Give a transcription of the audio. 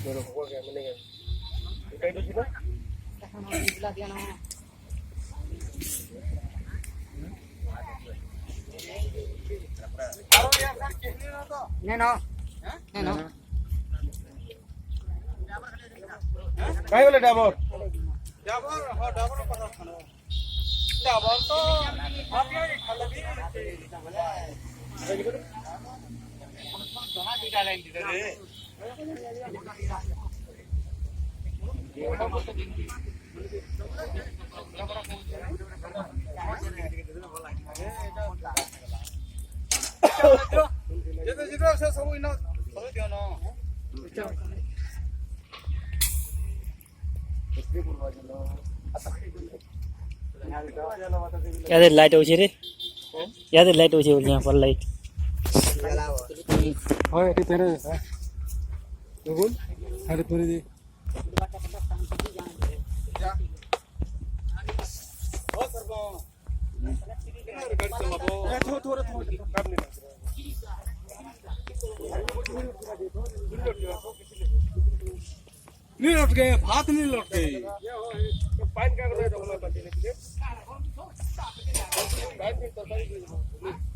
दोनों को क्या मिलेगा कहीं तो ना बुला दिया ना नहीं ना नहीं ना काय बोले डाबर डाबर हां डाबर पता खाना डाबर तो आप ये खाला भी दोना दिखा लाइन दे रे जेतो जेतो से सब इना सब दियो न याद लाइट हो रे याद लाइट हो यहाँ पर लाइट हां एटी तेरे बोल अरे तेरे दे ओ सरबो थोड़ा काम नहीं नहीं लौट गए हाथ नहीं लौट गए पानी का कर दो मैं बंदी ने के लिए पानी तो